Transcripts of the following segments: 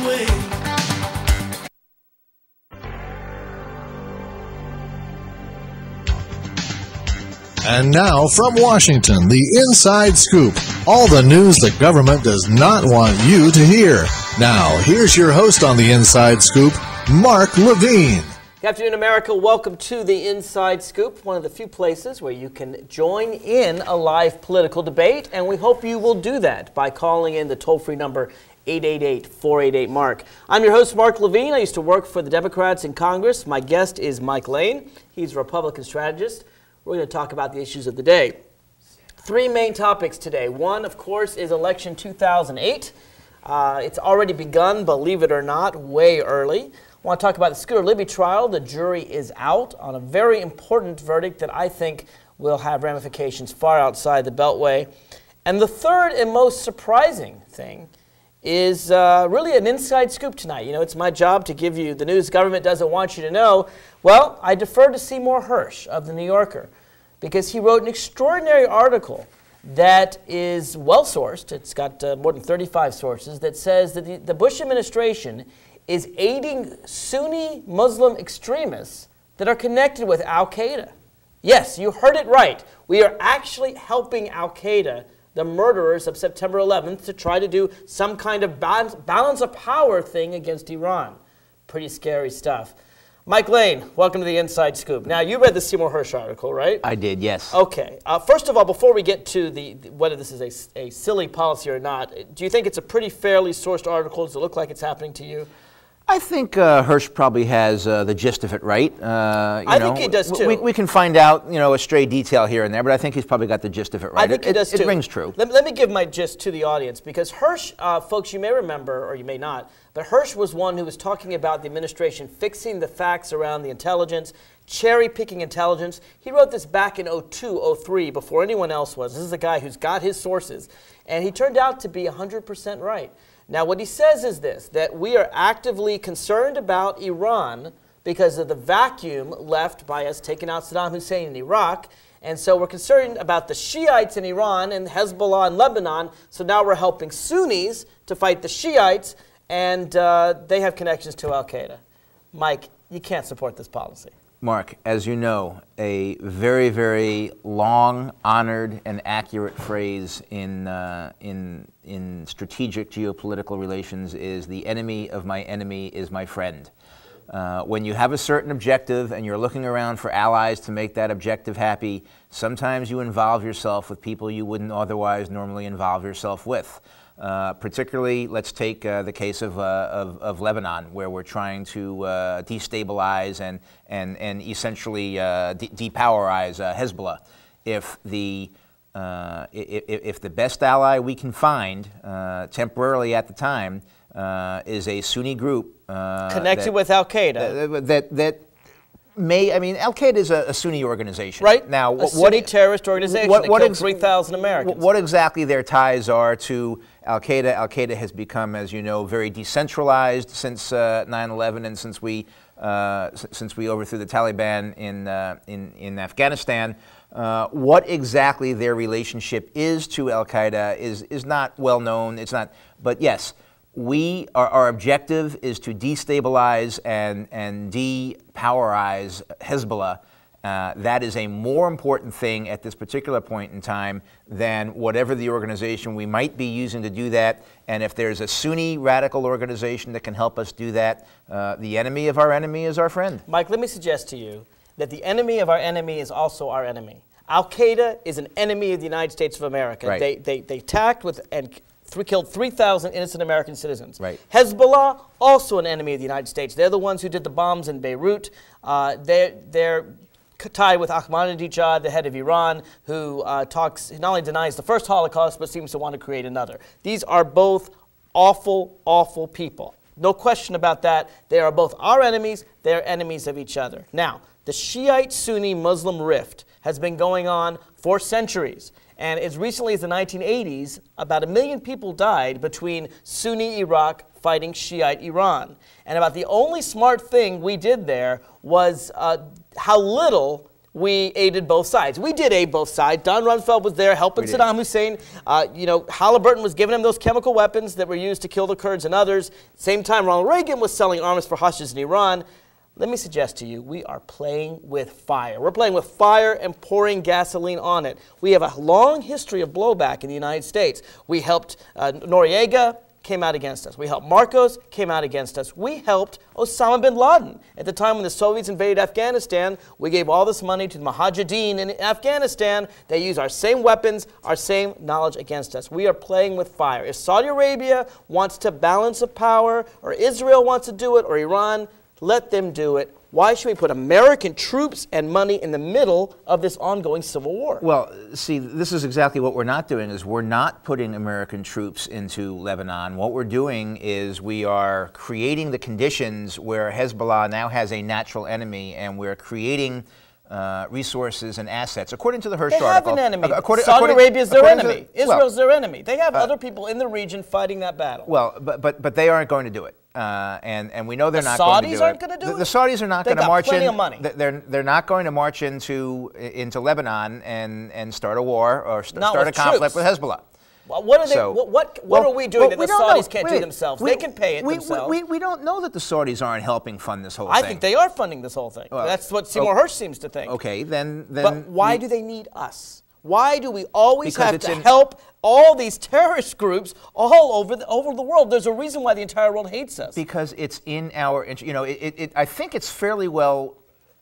way. And now from Washington, the Inside Scoop. All the news the government does not want you to hear. Now, here's your host on the Inside Scoop, Mark Levine. Good afternoon, America. Welcome to the Inside Scoop, one of the few places where you can join in a live political debate, and we hope you will do that by calling in the toll-free number 888-488-MARK. I'm your host, Mark Levine. I used to work for the Democrats in Congress. My guest is Mike Lane. He's a Republican strategist. We're going to talk about the issues of the day. Three main topics today. One, of course, is election 2008. It's already begun, believe it or not, way early. I want to talk about the Scooter Libby trial. The jury is out on a very important verdict that I think will have ramifications far outside the Beltway. And the third and most surprising thing is really an inside scoop tonight. You know, it's my job to give you the news government doesn't want you to know. Well, I defer to Seymour Hersh of The New Yorker because he wrote an extraordinary article that is well-sourced. It's got more than 35 sources that says that the Bush administration is aiding Sunni Muslim extremists that are connected with Al-Qaeda. Yes, you heard it right. We are actually helping Al-Qaeda, the murderers of September 11th, to try to do some kind of balance of power thing against Iran. Pretty scary stuff. Mike Lane, welcome to the Inside Scoop. Now, you read the Seymour Hersh article, right? I did, yes. Okay. First of all, before we get to whether this is a silly policy or not, do you think it's a pretty fairly sourced article? Does it look like it's happening to you? I think Hersh probably has the gist of it right. I think he does too. We can find out, a stray detail here and there, but I think he's probably got the gist of it right. I think he does too. It rings true. Let me give my gist to the audience because Hersh, folks, you may remember, or you may not, but Hersh was one who was talking about the administration fixing the facts around the intelligence, cherry-picking intelligence. He wrote this back in 02, 03, before anyone else was. This is a guy who's got his sources, and he turned out to be 100% right. Now, what he says is this, that we are actively concerned about Iran because of the vacuum left by us taking out Saddam Hussein in Iraq. And so we're concerned about the Shiites in Iran and Hezbollah in Lebanon. So now we're helping Sunnis to fight the Shiites, and they have connections to Al-Qaeda. Mike, you can't support this policy. Mark, as you know, a very, very long, honored, and accurate phrase in strategic geopolitical relations is the enemy of my enemy is my friend. When you have a certain objective and you're looking around for allies to make that objective happy, sometimes you involve yourself with people you wouldn't otherwise normally involve yourself with. Particularly, let's take the case of Lebanon, where we're trying to destabilize and essentially depowerize Hezbollah. If the best ally we can find temporarily at the time is a Sunni group connected with Al-Qaeda, Al-Qaeda is a Sunni organization. Right. Now, a Sunni terrorist organization that killed 3,000 Americans. What exactly their ties are to Al-Qaeda? Al-Qaeda has become, as you know, very decentralized since 9/11 and since we overthrew the Taliban in Afghanistan. What exactly their relationship is to Al-Qaeda is not well known. It's not, but yes. Our objective is to destabilize and depowerize Hezbollah. That is a more important thing at this particular point in time than whatever the organization we might be using to do that. And if there's a Sunni radical organization that can help us do that, the enemy of our enemy is our friend. Mike, let me suggest to you that the enemy of our enemy is also our enemy. Al-Qaeda is an enemy of the United States of America. Right. They attacked and killed 3,000 innocent American citizens. Right. Hezbollah, also an enemy of the United States. They're the ones who did the bombs in Beirut. They're tied with Ahmadinejad, the head of Iran, who not only denies the first Holocaust, but seems to want to create another. These are both awful, awful people. No question about that. They are both our enemies. They're enemies of each other. Now, the Shiite-Sunni Muslim rift has been going on for centuries. And as recently as the 1980s, about 1 million people died between Sunni Iraq fighting Shiite Iran. And about the only smart thing we did there was how little we aided both sides. We did aid both sides. Don Rumsfeld was there helping Saddam Hussein. Halliburton was giving him those chemical weapons that were used to kill the Kurds and others. Same time, Ronald Reagan was selling arms for hostages in Iran. Let me suggest to you, we are playing with fire. We're playing with fire and pouring gasoline on it. We have a long history of blowback in the United States. We helped Noriega, came out against us. We helped Marcos, came out against us. We helped Osama bin Laden. At the time when the Soviets invaded Afghanistan, we gave all this money to the Mujahideen in Afghanistan. They use our same weapons, our same knowledge against us. We are playing with fire. If Saudi Arabia wants to balance of power, or Israel wants to do it, or Iran, let them do it. Why should we put American troops and money in the middle of this ongoing civil war? Well, see, this is exactly what we're not doing, is we're not putting American troops into Lebanon. What we're doing is we are creating the conditions where Hezbollah now has a natural enemy, and we're creating resources and assets. According to the Hirsch article, they have an enemy. Saudi Arabia is their enemy. Israel's their enemy. They have other people in the region fighting that battle. Well, but they aren't going to do it. And we know they're not going to do it. The Saudis aren't going to do it? The Saudis are not going to march in. They got plenty of money. They're not going to march into Lebanon and start a war or start a conflict with Hezbollah. Well, what are we doing that the Saudis can't do themselves? They can pay it themselves. We don't know that the Saudis aren't helping fund this whole thing. I think they are funding this whole thing. Well, that's what Seymour Hersh seems to think. Okay, then. But why do they need us? Why do we always have to help all these terrorist groups all over the world? There's a reason why the entire world hates us. Because it's in our interest. I think it's fairly well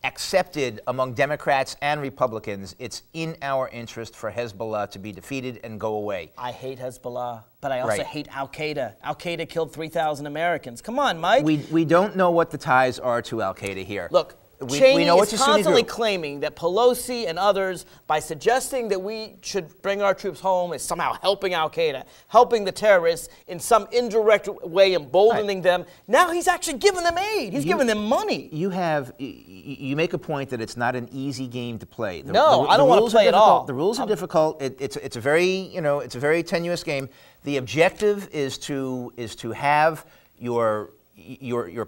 accepted among Democrats and Republicans. It's in our interest for Hezbollah to be defeated and go away. I hate Hezbollah, but I also hate Al-Qaeda. Al-Qaeda killed 3,000 Americans. Come on, Mike. We don't know what the ties are to Al-Qaeda here. Look. Cheney is constantly claiming that Pelosi and others, by suggesting that we should bring our troops home, is somehow helping Al-Qaeda, helping the terrorists in some indirect way, emboldening them. Now he's actually giving them aid. He's giving them money. You make a point that it's not an easy game to play. I don't want to play at all. The rules are difficult. It's a very tenuous game. The objective is to have your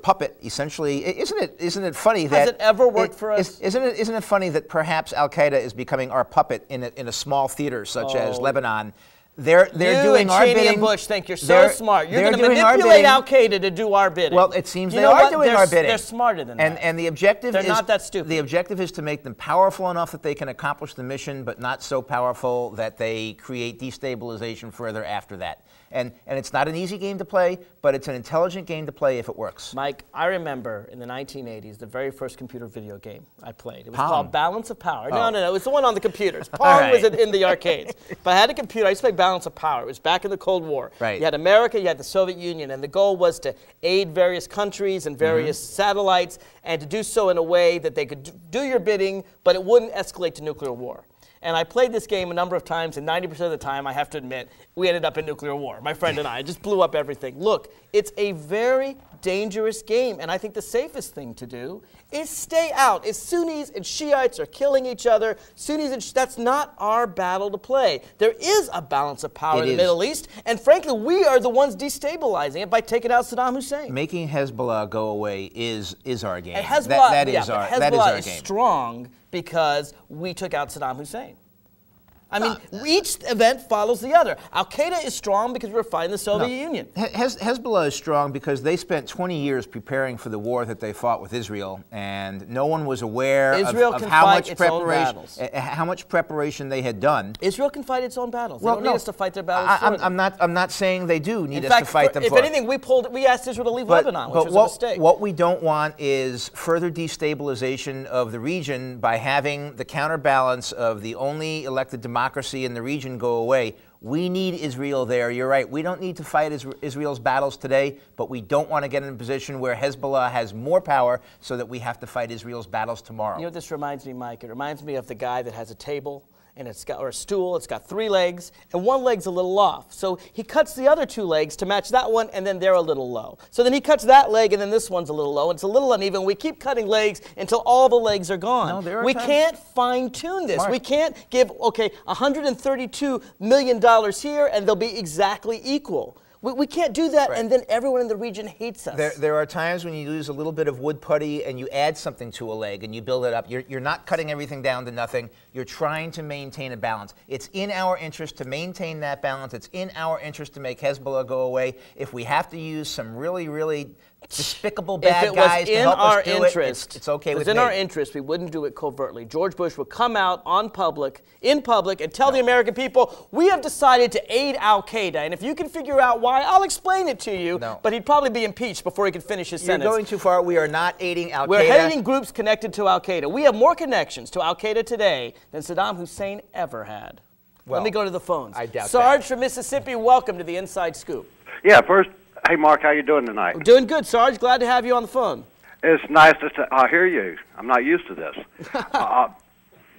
puppet, essentially. Isn't it funny that has it ever worked for us? Isn't it funny that perhaps Al-Qaeda is becoming our puppet in a small theater such as Lebanon? They're doing our bidding. You and Bush think you're so smart. You're going to manipulate Al-Qaeda to do our bidding. Well, it seems they are doing our bidding. They're smarter than that. And the objective is not that stupid. The objective is to make them powerful enough that they can accomplish the mission, but not so powerful that they create destabilization further after that. And it's not an easy game to play, but it's an intelligent game to play if it works. Mike, I remember in the 1980s, the very first computer video game I played. It was Pong. called Balance of Power. Oh. No, it's the one on the computers. Pong was in the arcades. But I had a computer. I used to play Balance of Power. It was back in the Cold War. Right. You had America, you had the Soviet Union, and the goal was to aid various countries and various satellites, and to do so in a way that they could do your bidding, but it wouldn't escalate to nuclear war. And I played this game a number of times, and 90% of the time, I have to admit, we ended up in nuclear war. My friend and I just blew up everything. Look, it's a very dangerous game, and I think the safest thing to do is stay out. If Sunnis and Shiites are killing each other, that's not our battle to play. There is a balance of power in the Middle East, and frankly, we are the ones destabilizing it by taking out Saddam Hussein. Making Hezbollah go away is our game. And Hezbollah, Hezbollah is strong because we took out Saddam Hussein. I mean, each event follows the other. Al-Qaeda is strong because we're fighting the Soviet Union. Hezbollah is strong because they spent 20 years preparing for the war that they fought with Israel, and no one was aware of how much preparation they had done. Israel can fight its own battles. They don't need us to fight their battles for them. I'm not saying they do need us to fight them for them. If anything, we asked Israel to leave Lebanon, which was a mistake. What we don't want is further destabilization of the region by having the counterbalance of the only elected democracy in the region go away. We need Israel there. You're right. We don't need to fight Israel's battles today, but we don't want to get in a position where Hezbollah has more power so that we have to fight Israel's battles tomorrow. You know what this reminds me, Mike? It reminds me of the guy that has a table and or a stool. It's got 3 legs, and one leg's a little off. So he cuts the other 2 legs to match that one, and then they're a little low. So then he cuts that leg, and then this one's a little low. It's a little uneven. We keep cutting legs until all the legs are gone. No, we can't fine-tune this. Mark. We can't give, $132 million here, and they'll be exactly equal. We can't do that, and then everyone in the region hates us. There are times when you use a little bit of wood putty and you add something to a leg and you build it up. You're not cutting everything down to nothing. You're trying to maintain a balance. It's in our interest to maintain that balance. It's in our interest to make Hezbollah go away. If we have to use some really, really despicable bad guys to help us do it, it's okay with me. If it was in our interest, we wouldn't do it covertly. George Bush would come out in public, and tell the American people, we have decided to aid al-Qaeda, and if you can figure out why, I'll explain it to you. But he'd probably be impeached before he could finish his sentence. You're going too far. We are not aiding al-Qaeda. We're aiding groups connected to al-Qaeda. We have more connections to al-Qaeda today than Saddam Hussein ever had. Well, let me go to the phones. I doubt Sarge that. from Mississippi, welcome to the Inside Scoop. Yeah, first, hey, Mark, how you doing tonight? We're doing good, Sarge. Glad to have you on the phone. It's nice to hear you. I'm not used to this.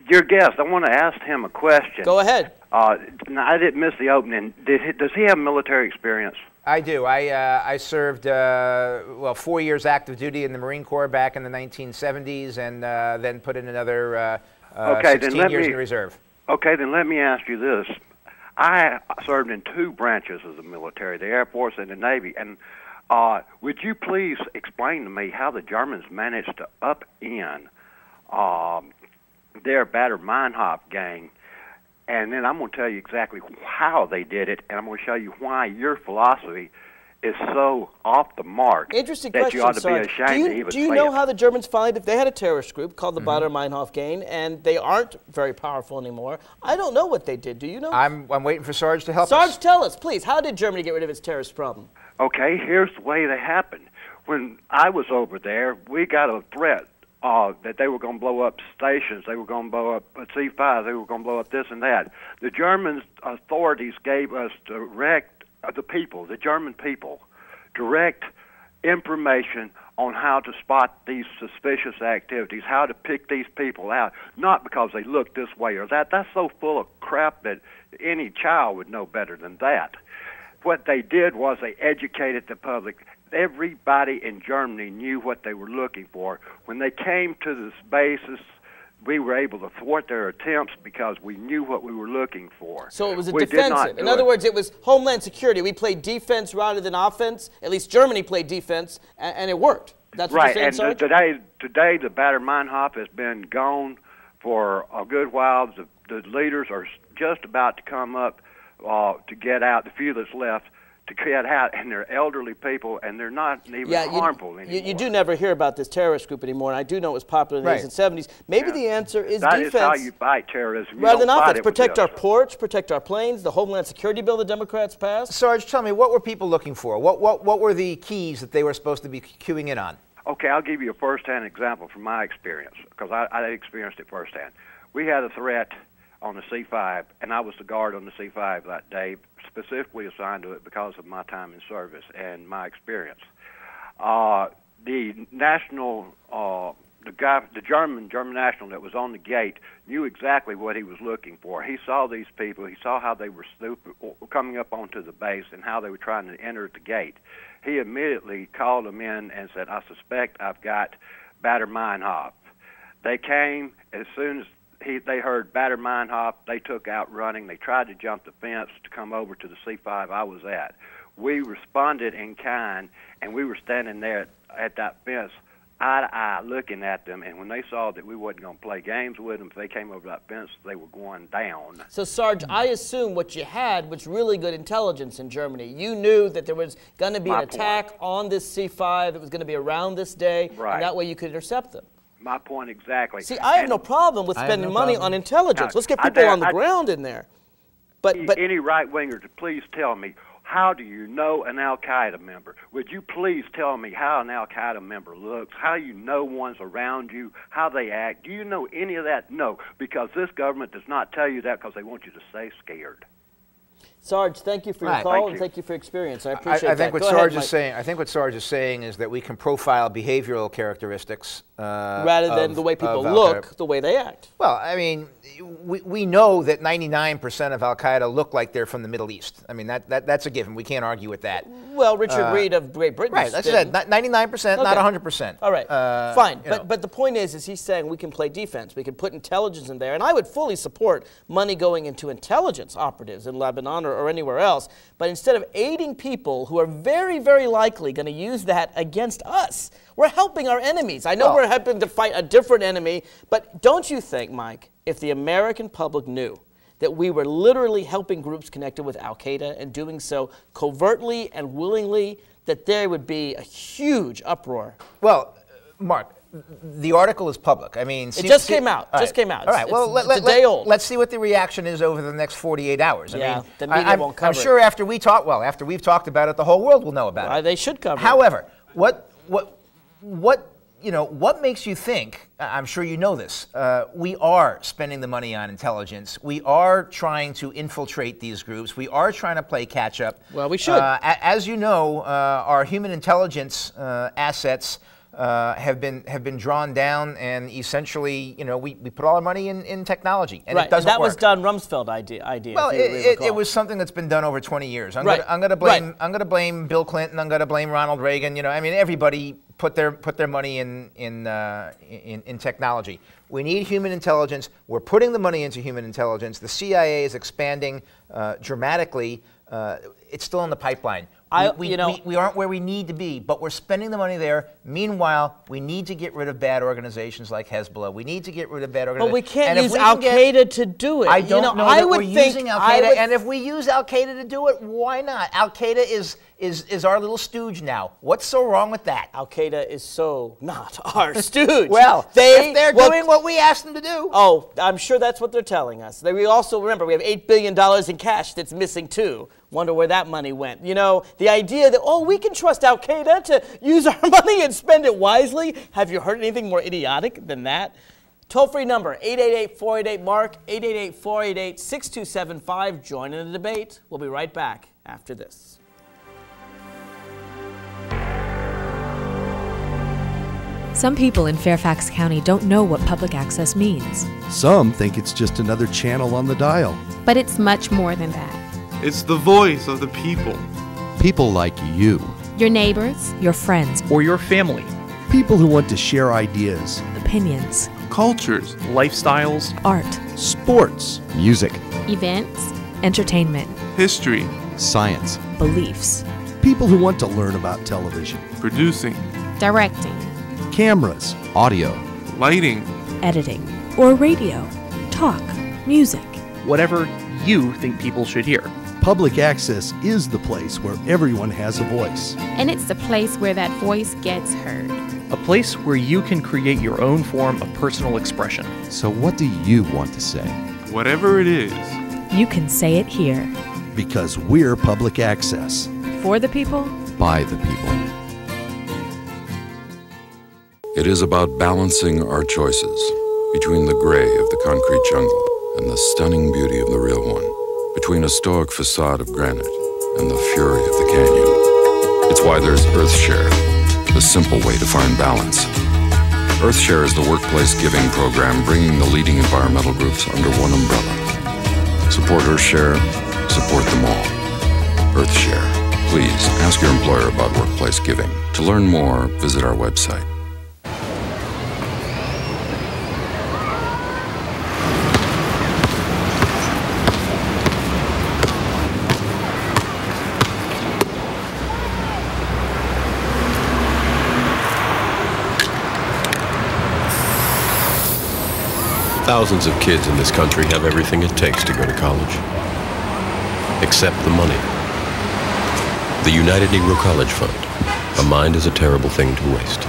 Your guest, I want to ask him a question. Go ahead. Now, I didn't miss the opening. Does he have military experience? I do. I served, 4 years active duty in the Marine Corps back in the 1970s and then put in another 16 years in the reserve. Okay, then let me ask you this. I served in 2 branches of the military, the Air Force and the Navy, and would you please explain to me how the Germans managed to upend their Baader-Meinhof gang? And then I'm going to tell you exactly how they did it, and I'm going to show you why your philosophy is so off the mark. Interesting that question, you ought to Sarge. be ashamed to even do you say know it. how the Germans find if they had a terrorist group called the Baader-Meinhof gang, and they aren't very powerful anymore? I don't know what they did. Do you know? I'm waiting for Sarge to help us. Sarge, tell us, please. How did Germany get rid of its terrorist problem? Okay, here's the way that happened. When I was over there, we got a threat that they were going to blow up stations, they were going to blow up C5, they were going to blow up this and that. The German authorities gave us the German people, direct information on how to spot these suspicious activities, how to pick these people out, not because they look this way or that. That's so full of crap that any child would know better than that. What they did was they educated the public. Everybody in Germany knew what they were looking for. When they came to this basis, we were able to thwart their attempts because we knew what we were looking for. So it was a defensive. In other words, it was Homeland Security. We played defense rather than offense. At least Germany played defense, and it worked. That's what you're saying, Sarge? Today the Baader-Meinhof has been gone for a good while. The leaders are just about to come up to get out, the few that's left, to get out, and they're elderly people, and they're not even harmful anymore. You do never hear about this terrorist group anymore, and I do know it was popular in the 80s and 70s. Maybe the answer is defense. That is how you fight terrorism. Rather than offense. Protect our ports, protect our planes, the Homeland Security bill the Democrats passed. Sarge, tell me, what were people looking for? What were the keys that they were supposed to be queuing in on? Okay, I'll give you a first-hand example from my experience, because I experienced it firsthand. We had a threat on the C5, and I was the guard on the C5 that day, specifically assigned to it because of my time in service and my experience. The national, the German national that was on the gate knew exactly what he was looking for. He saw these people. He saw how they were coming up onto the base and how they were trying to enter the gate. He immediately called them in and said, "I suspect I've got Baader-Meinhof." They came as soon as they heard Baader-Meinhof. They took out running. They tried to jump the fence to come over to the C5 I was at. We responded in kind, and we were standing there at that fence, eye to eye, looking at them. And when they saw that we wasn't going to play games with them, if they came over that fence, they were going down. So, Sarge, I assume what you had was really good intelligence in Germany. You knew that there was going to be an attack on this C5. It was going to be around this day, and that way you could intercept them. My point exactly. See, I have no problem with spending money on intelligence. Let's get people on the ground in there. But any right-winger to please tell me, how do you know an al-Qaeda member? Would you please tell me how an al-Qaeda member looks, how you know one's around you, how they act? Do you know any of that? No, because this government does not tell you that because they want you to stay scared. Sarge, thank you for your call and thank you for your experience. I appreciate that. I think what Sarge is saying is that we can profile behavioral characteristics rather than the way people look, the way they act. Well, I mean, we know that 99% of Al-Qaeda look like they're from the Middle East. I mean, that's a given. We can't argue with that. Well, Richard Reed of Great Britain. Right, that's it. 99%, not 100%. All right, fine. But the point is he's saying we can play defense. We can put intelligence in there. And I would fully support money going into intelligence operatives in Lebanon or or anywhere else. But instead of aiding people who are very, very likely going to use that against us, we're helping our enemies. I know we're helping to fight a different enemy, but don't you think, Mike, if the American public knew that we were literally helping groups connected with Al-Qaeda and doing so covertly and willingly, that there would be a huge uproar? Well, Mark, the article is public. I mean, it just came out. Just came out. All right. Well, it's a day old. Let's see what the reaction is over the next 48 hours. I mean, the media won't cover I'm sure after we've talked about it, the whole world will know about it. They should cover it. However, what makes you think, I'm sure you know this, we are spending the money on intelligence. We are trying to infiltrate these groups. We are trying to play catch up. Well, we should. As you know, our human intelligence assets have been drawn down, and essentially, we put all our money in technology, and it doesn't that work. Was Don Rumsfeld idea. Well, it was something that's been done over 20 years. I'm going to blame Bill Clinton. I'm going to blame Ronald Reagan. I mean, everybody put their money in technology. We need human intelligence. We're putting the money into human intelligence. The CIA is expanding dramatically. It's still in the pipeline. We aren't where we need to be, but we're spending the money there. Meanwhile, we need to get rid of bad organizations like Hezbollah. We need to get rid of bad organizations. But we can't use Al-Qaeda to do it. I don't know that we're using Al-Qaeda, and if we use Al-Qaeda to do it, why not? Al-Qaeda is our little stooge now. What's so wrong with that? Al-Qaeda is so not our stooge. Well, if they're doing what we asked them to do. Oh, I'm sure that's what they're telling us. We also, remember, we have $8 billion in cash that's missing too. Wonder where that money went. The idea that, we can trust Al-Qaeda to use our money and spend it wisely. Have you heard anything more idiotic than that? Toll-free number, 888-488-MARK, 888-488-6275. Join in the debate. We'll be right back after this. Some people in Fairfax County don't know what public access means. Some think it's just another channel on the dial. But it's much more than that. It's the voice of the people. People like you. Your neighbors, your friends, or your family. People who want to share ideas, opinions, cultures, lifestyles, art, sports, music, events, entertainment, history, science, beliefs. People who want to learn about television, producing, directing, cameras, audio, lighting, editing, or radio, talk, music. Whatever you think people should hear. Public access is the place where everyone has a voice. And it's the place where that voice gets heard. A place where you can create your own form of personal expression. So what do you want to say? Whatever it is, you can say it here. Because we're public access. For the people. By the people. It is about balancing our choices between the gray of the concrete jungle and the stunning beauty of the real one, between a stoic facade of granite and the fury of the canyon. It's why there's EarthShare, the simple way to find balance. EarthShare is the workplace giving program bringing the leading environmental groups under one umbrella. Support EarthShare, support them all. EarthShare. Please ask your employer about workplace giving. To learn more, visit our website. Thousands of kids in this country have everything it takes to go to college, except the money. The United Negro College Fund. A mind is a terrible thing to waste.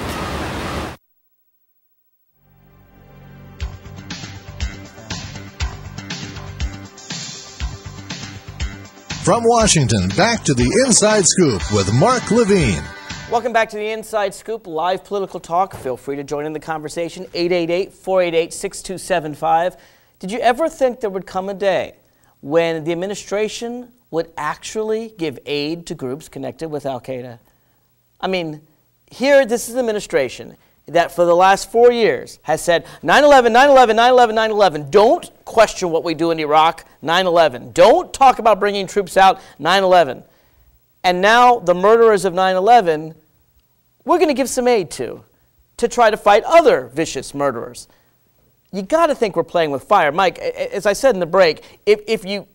From Washington, back to the Inside Scoop with Mark Levine. Welcome back to the Inside Scoop, live political talk. Feel free to join in the conversation, 888-488-6275. Did you ever think there would come a day when the administration would actually give aid to groups connected with Al-Qaeda? I mean, here, this is the administration that for the last 4 years has said 9/11, 9/11, 9/11, 9/11. Don't question what we do in Iraq, 9/11. Don't talk about bringing troops out, 9/11. And now the murderers of 9/11, we're going to give some aid to try to fight other vicious murderers. You got to think we're playing with fire. Mike, as I said in the break, if you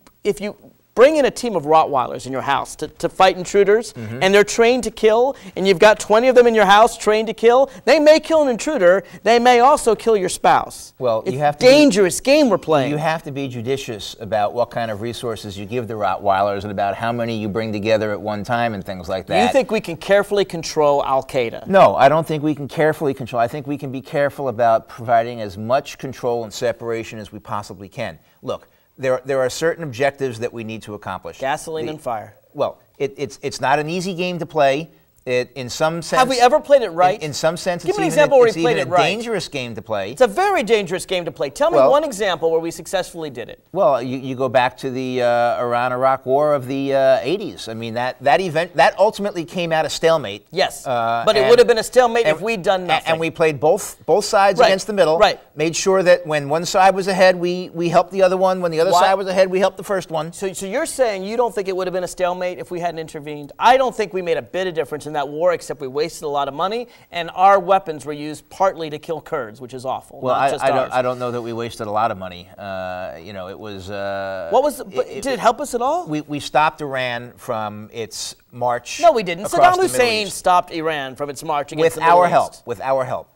bring in a team of Rottweilers in your house to fight intruders, and they're trained to kill, and you've got 20 of them in your house trained to kill, they may kill an intruder, they may also kill your spouse. Well, it's you have to dangerous game we're playing. You have to be judicious about what kind of resources you give the Rottweilers and about how many you bring together at one time and things like that. You think we can carefully control Al-Qaeda? No, I don't think we can carefully control. I think we can be careful about providing as much control and separation as we possibly can. Look, there are certain objectives that we need to accomplish. Gasoline and fire. Well, it's not an easy game to play. In some sense, have we ever played it right? In some sense, give me an example where we played it right. It's a dangerous game to play. It's a very dangerous game to play. Tell me one example where we successfully did it. Well, you go back to the Iran-Iraq War of the 80s. I mean, that event that ultimately came out a stalemate. Yes, but it would have been a stalemate if we'd done nothing. And we played both sides against the middle. Right. Made sure that when one side was ahead, we helped the other one. When the other side was ahead, we helped the first one. So you're saying you don't think it would have been a stalemate if we hadn't intervened? I don't think we made a bit of difference in that war, except we wasted a lot of money, and our weapons were used partly to kill Kurds, which is awful. Well, I don't know that we wasted a lot of money. It was. Did it help us at all? We stopped Iran from its march. No, we didn't. Saddam Hussein stopped Iran from its march against the Middle East. With our help.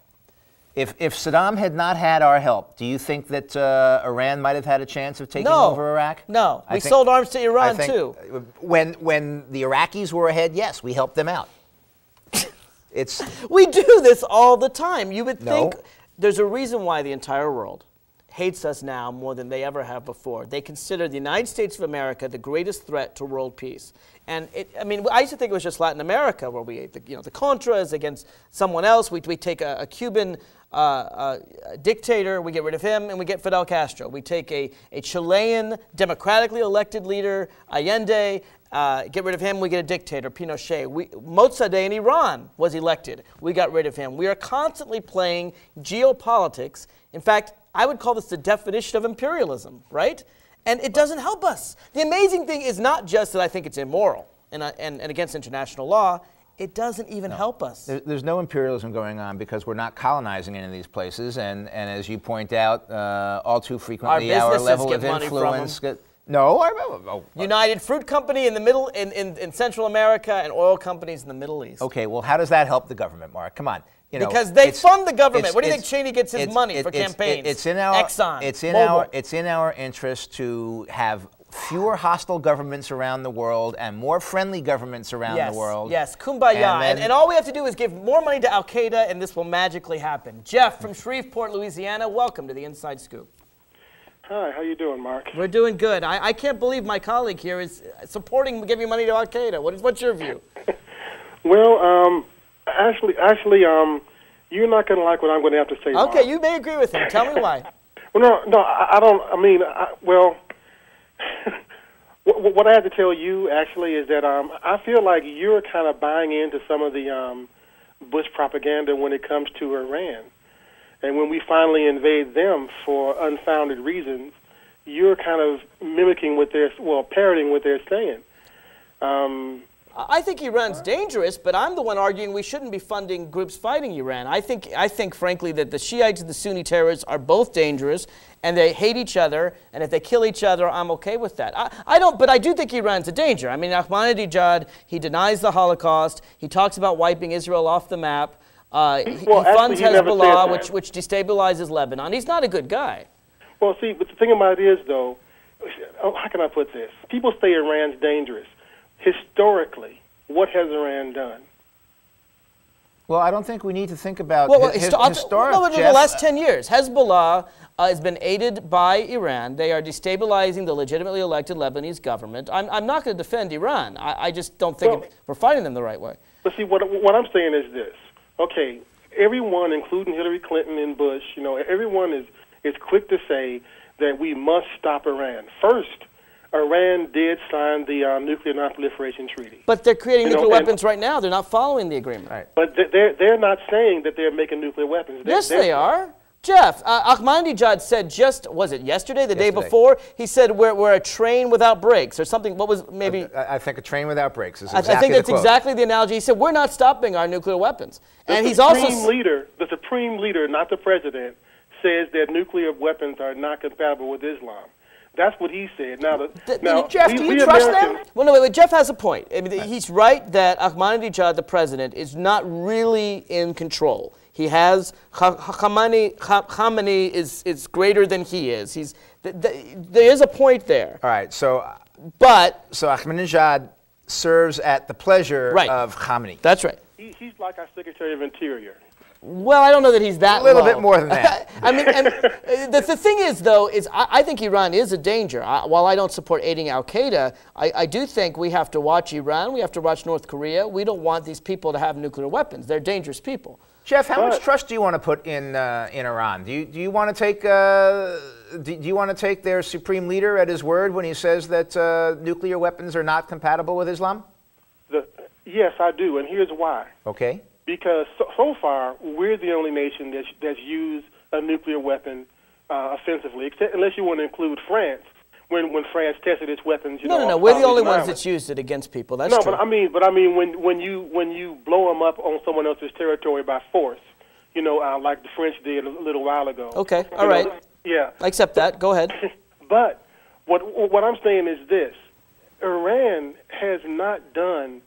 If Saddam had not had our help, do you think that Iran might have had a chance of taking over Iraq? No. We sold arms to Iran too. When the Iraqis were ahead, yes, we helped them out. We do this all the time. You would think there's a reason why the entire world hates us now more than they ever have before. They consider the United States of America the greatest threat to world peace. And I used to think it was just Latin America where we ate the Contras against someone else. We take a Cuban dictator, we get rid of him, and we get Fidel Castro. We take a Chilean democratically elected leader, Allende, get rid of him, we get a dictator, Pinochet. Mossadegh in Iran was elected. We got rid of him. We are constantly playing geopolitics. In fact, I would call this the definition of imperialism, right? And it doesn't help us. The amazing thing is not just that I think it's immoral and against international law. It doesn't even help us. There's no imperialism going on because we're not colonizing any of these places. And as you point out, all too frequently, our level of influence. United Fruit Company in the middle, in Central America, and oil companies in the Middle East. Okay, well, how does that help the government, Mark? Come on. Because they fund the government. What do you think Cheney gets his money for campaigns? Exxon, it's in our interest to have fewer hostile governments around the world and more friendly governments around the world. Yes, kumbaya. And all we have to do is give more money to Al-Qaeda, and this will magically happen. Jeff from Shreveport, Louisiana, welcome to the Inside Scoop. Hi, how you doing, Mark? We're doing good. I can't believe my colleague here is supporting giving money to Al-Qaeda. What's your view? Well, actually, you're not going to like what I'm going to have to say. Okay, Mark. You may agree with him. Tell me why. Well, no, I don't. I mean, what I have to tell you actually is that I feel like you're kind of buying into some of the Bush propaganda when it comes to Iran. And when we finally invade them for unfounded reasons, you're kind of mimicking parroting what they're saying. I think Iran's dangerous, but I'm the one arguing we shouldn't be funding groups fighting Iran. I think, frankly, that the Shiites and the Sunni terrorists are both dangerous, and they hate each other. And if they kill each other, I'm okay with that. But I do think Iran's a danger. I mean, Ahmadinejad, he denies the Holocaust. He talks about wiping Israel off the map. He funds Hezbollah, which destabilizes Lebanon. He's not a good guy. Well, see, but the thing about it is, though, how can I put this? People say Iran's dangerous. Historically, what has Iran done? Well, I don't think we need to think about the last 10 years. Hezbollah has been aided by Iran. They are destabilizing the legitimately elected Lebanese government. I'm not going to defend Iran. I just don't think we're fighting them the right way. But see, what I'm saying is this. Okay, everyone, including Hillary Clinton and Bush, everyone is quick to say that we must stop Iran. First, Iran did sign the Nuclear Non-Proliferation Treaty. But they're creating nuclear weapons right now. They're not following the agreement. Right. But they're not saying that they're making nuclear weapons. Yes, they are. Jeff, Ahmadinejad said was it yesterday, the day before? He said we're a train without brakes or something. What was maybe? I think a train without brakes is exactly I think that's exactly the analogy. He said we're not stopping our nuclear weapons. And he's also the supreme leader, not the president, says that nuclear weapons are not compatible with Islam. That's what he said. Now, Jeff, do you trust them? Well, no, wait, Jeff has a point. I mean, he's right that Ahmadinejad, the president, is not really in control. He has Khamenei is greater than he is. There is a point there. All right, so so Ahmadinejad serves at the pleasure of Khamenei. That's right. He's like our Secretary of Interior. Well, I don't know that he's that A little low. bit more than that. I mean, and the thing is, though, is I think Iran is a danger. While I don't support aiding al-Qaeda, I do think we have to watch Iran. We have to watch North Korea. We don't want these people to have nuclear weapons. They're dangerous people. Jeff, how much trust do you want to put in Iran? Do you want to take their supreme leader at his word when he says that nuclear weapons are not compatible with Islam? Yes, I do, and here's why. Okay. Because so far, we're the only nation that's used a nuclear weapon offensively, unless you want to include France. When France tested its weapons, No, we're the only ones that's used it against people. That's true. But I mean, when you blow them up on someone else's territory by force, like the French did a little while ago. Okay, all right. Yeah, I accept that. Go ahead. But what I'm saying is this: Iran has not done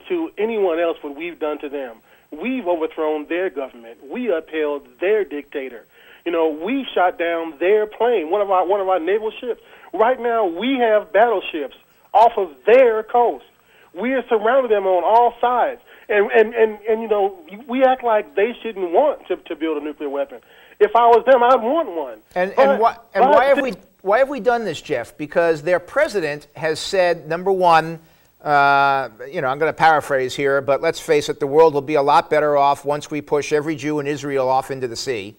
to anyone else what we've done to them. We've overthrown their government. We upheld their dictator. We shot down their plane, one of our naval ships. Right now, we have battleships off of their coast. We are surrounding them on all sides, and we act like they shouldn't want to build a nuclear weapon. If I was them, I'd want one. Why have we done this, Jeff? Because their president has said, number one, I'm going to paraphrase here, but let's face it, the world will be a lot better off once we push every Jew in Israel off into the sea.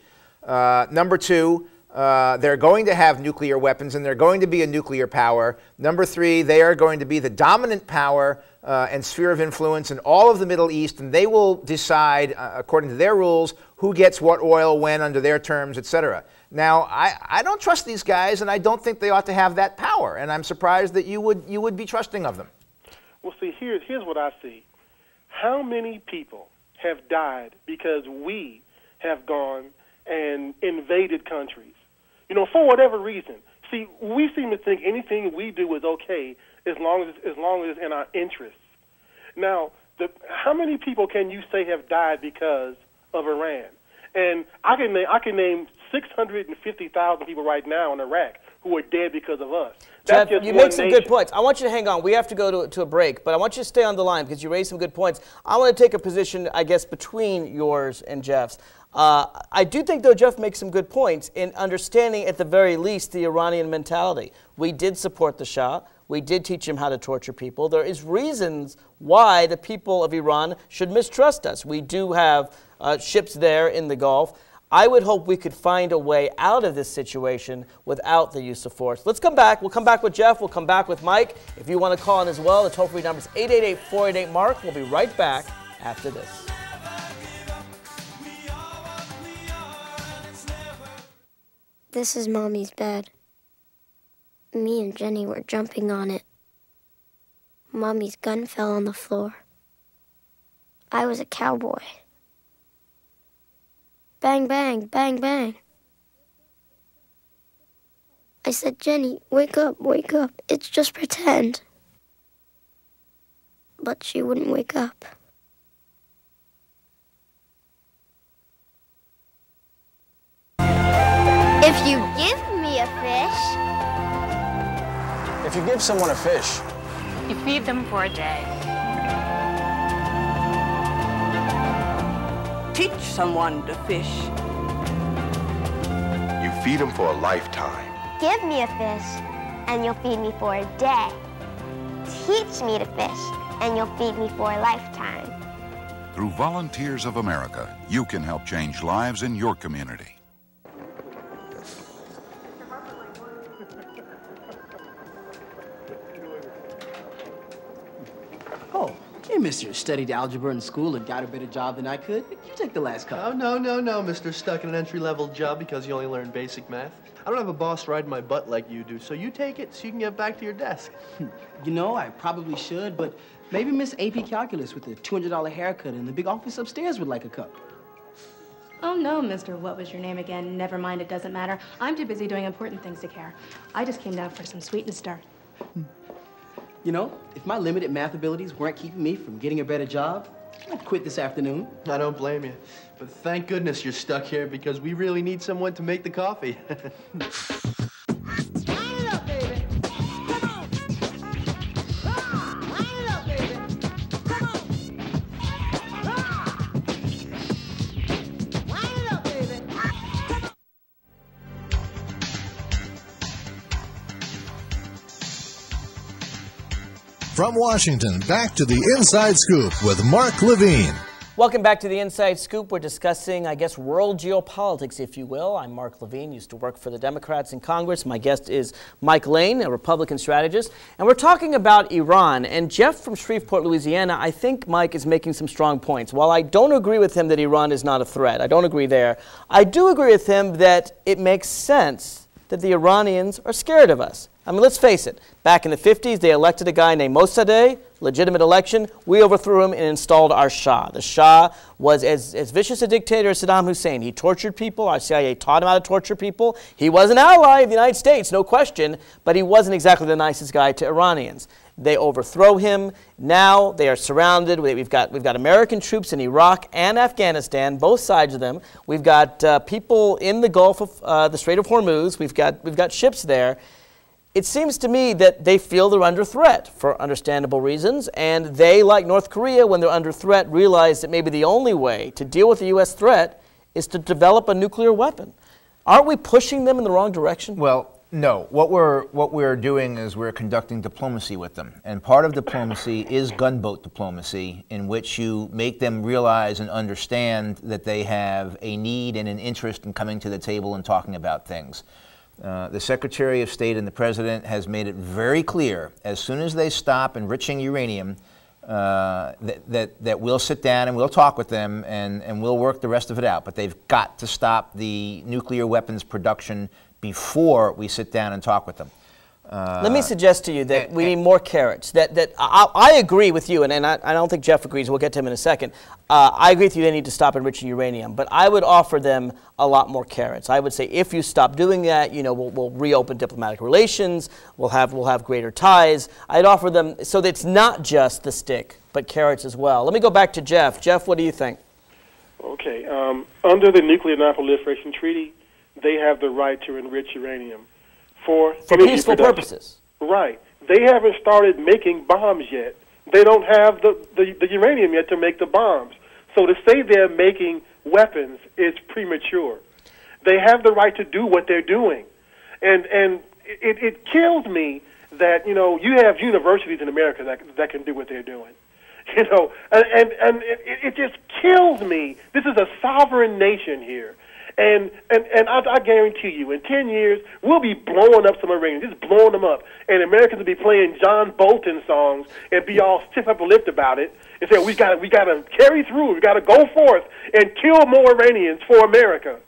Number two, they're going to have nuclear weapons and they're going to be a nuclear power. Number three, they are going to be the dominant power and sphere of influence in all of the Middle East, and they will decide, according to their rules, who gets what oil, when, under their terms, etc. Now, I don't trust these guys, and I don't think they ought to have that power, and I'm surprised that you would be trusting of them. Well, see, here's what I see. How many people have died because we have gone and invaded countries? For whatever reason. See, we seem to think anything we do is okay as long as it's in our interests. Now, how many people can you say have died because of Iran? And I can name 650,000 people right now in Iraq who are dead because of us. Jeff, you make some good points. I want you to hang on. We have to go to a break, but I want you to stay on the line because you raised some good points. I want to take a position, I guess, between yours and Jeff's. I do think, though, Jeff makes some good points in understanding, at the very least, the Iranian mentality. We did support the Shah. We did teach him how to torture people. There is reasons why the people of Iran should mistrust us. We do have ships there in the Gulf. I would hope we could find a way out of this situation without the use of force. Let's come back. We'll come back with Jeff. We'll come back with Mike. If you want to call in as well, the toll-free number is 888-488-MARK. We'll be right back after this. This is Mommy's bed. Me and Jenny were jumping on it. Mommy's gun fell on the floor. I was a cowboy. Bang, bang, bang, bang. I said, Jenny, wake up, it's just pretend. But she wouldn't wake up. If you give me a fish... If you give someone a fish... You feed them for a day. Teach someone to fish. You feed them for a lifetime. Give me a fish, and you'll feed me for a day. Teach me to fish, and you'll feed me for a lifetime. Through Volunteers of America, you can help change lives in your community. Oh, hey, mister, studied algebra in school and got a better job than I could. You take the last couple. Oh, no, mister. Stuck in an entry-level job because you only learned basic math. I don't have a boss riding my butt like you do, so you take it so you can get back to your desk. You know, I probably should, but maybe Miss AP Calculus with the $200 haircut in the big office upstairs would like a cup. Oh, no, Mr. What was your name again? Never mind, it doesn't matter. I'm too busy doing important things to care. I just came down for some sweet and start. You know, if my limited math abilities weren't keeping me from getting a better job, I'd quit this afternoon. I don't blame you. But thank goodness you're stuck here because we really need someone to make the coffee. From Washington, back to the Inside Scoop with Mark Levine. Welcome back to the Inside Scoop. We're discussing, I guess, world geopolitics, if you will. I'm Mark Levine, used to work for the Democrats in Congress. My guest is Mike Lane, a Republican strategist. And we're talking about Iran. And Jeff from Shreveport, Louisiana, I think Mike is making some strong points. While I don't agree with him that Iran is not a threat, I don't agree there, I do agree with him that it makes sense that the Iranians are scared of us. I mean, let's face it. Back in the 50s, they elected a guy named Mossadegh, legitimate election. We overthrew him and installed our Shah. The Shah was as vicious a dictator as Saddam Hussein. He tortured people. Our CIA taught him how to torture people. He was an ally of the United States, no question, but he wasn't exactly the nicest guy to Iranians. They overthrow him. Now they are surrounded. We've got American troops in Iraq and Afghanistan, both sides of them. We've got people in the Gulf of the Strait of Hormuz. We've got ships there. It seems to me that they feel they're under threat for understandable reasons, and they, like North Korea, when they're under threat, realize that maybe the only way to deal with the U.S. threat is to develop a nuclear weapon. Aren't we pushing them in the wrong direction? Well, no. What we're doing is we're conducting diplomacy with them, and part of diplomacy is gunboat diplomacy, in which you make them realize and understand that they have a need and an interest in coming to the table and talking about things. The Secretary of State and the President has made it very clear, as soon as they stop enriching uranium, that we'll sit down and we'll talk with them and we'll work the rest of it out. But they've got to stop the nuclear weapons production before we sit down and talk with them. Let me suggest to you that we need more carrots. I agree with you, and I don't think Jeff agrees. We'll get to him in a second. I agree with you they need to stop enriching uranium, but I would offer them a lot more carrots. I would say if you stop doing that, you know, we'll reopen diplomatic relations, we'll have greater ties. I'd offer them so that it's not just the stick, but carrots as well. Let me go back to Jeff. Jeff, what do you think? Okay. Under the Nuclear Non-Proliferation Treaty, they have the right to enrich uranium for peaceful purposes. Right. They haven't started making bombs yet. They don't have the uranium yet to make the bombs. So to say they're making weapons is premature. They have the right to do what they're doing. And it kills me that, you know, you have universities in America that can do what they're doing. You know, and it just kills me. This is a sovereign nation here. And I guarantee you, in 10 years, we'll be blowing up some Iranians, just blowing them up. And Americans will be playing John Bolton songs and be all stiff-upper-lipped about it and say, we got to carry through, we got to go forth and kill more Iranians for America.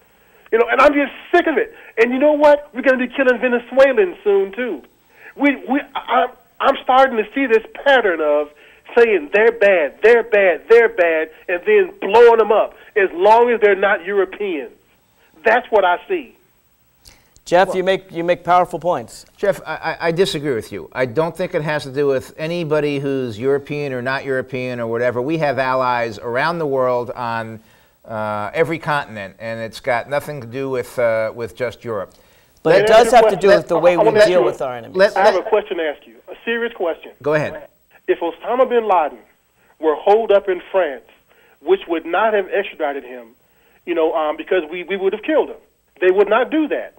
You know, and I'm just sick of it. And you know what? We're going to be killing Venezuelans soon, too. I'm starting to see this pattern of saying they're bad, they're bad, they're bad, and then blowing them up as long as they're not Europeans. That's what I see. Jeff, well, you make powerful points. Jeff, I disagree with you. I don't think it has to do with anybody who's European or not European or whatever. We have allies around the world on every continent, and it's got nothing to do with just Europe. But it does have to do with the way we deal with our enemies. I have a question to ask you, a serious question. Go ahead. If Osama bin Laden were holed up in France, which would not have extradited him, you know, because we would have killed him. They would not do that.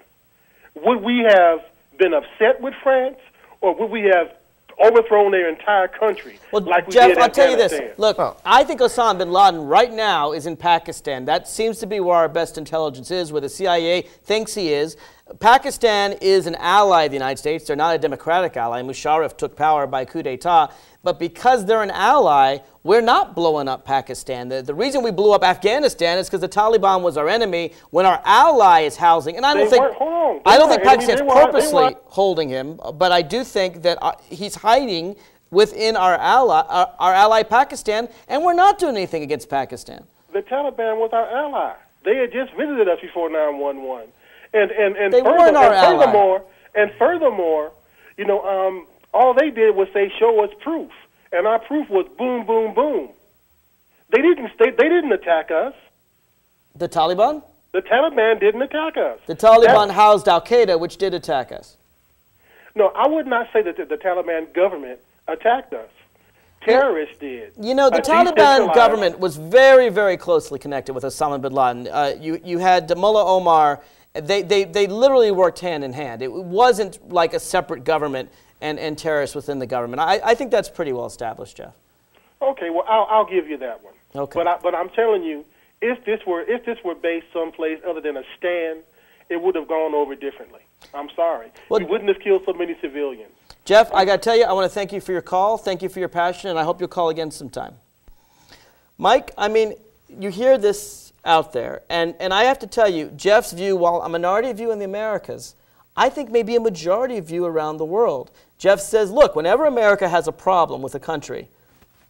Would we have been upset with France, or would we have overthrown their entire country? Well, like we Jeff, did I'll tell you this. Afghanistan? Look, I think Osama bin Laden right now is in Pakistan. That seems to be where our best intelligence is, where the CIA thinks he is. Pakistan is an ally of the United States. They're not a democratic ally. Musharraf took power by coup d'etat. But because they're an ally, we're not blowing up Pakistan. The reason we blew up Afghanistan is because the Taliban was our enemy when our ally is housing. And I don't think Pakistan's purposely holding him, but I do think that he's hiding within our ally Pakistan, and we're not doing anything against Pakistan. The Taliban was our ally. They had just visited us before 9/11, and They weren't our ally. furthermore, you know, all they did was say, "Show us proof," and our proof was boom, boom, boom. They didn't attack us. The Taliban? The Taliban didn't attack us. The Taliban housed Al-Qaeda, which did attack us. No, I would not say that the Taliban government attacked us. Terrorists did. You know, the Taliban government was very, very closely connected with Osama bin Laden. You had Mullah Omar. They literally worked hand in hand. It wasn't like a separate government and terrorists within the government. I think that's pretty well established, Jeff. Okay, well, I'll give you that one. Okay. But I'm telling you, if this were based someplace other than a stand, it would have gone over differently. I'm sorry. We wouldn't have killed so many civilians. Jeff, I got to tell you, I want to thank you for your call. Thank you for your passion, and I hope you'll call again sometime. Mike, I mean, you hear this out there, and I have to tell you, Jeff's view, while a minority view in the Americas, I think maybe a majority view around the world. Jeff says, look, whenever America has a problem with a country,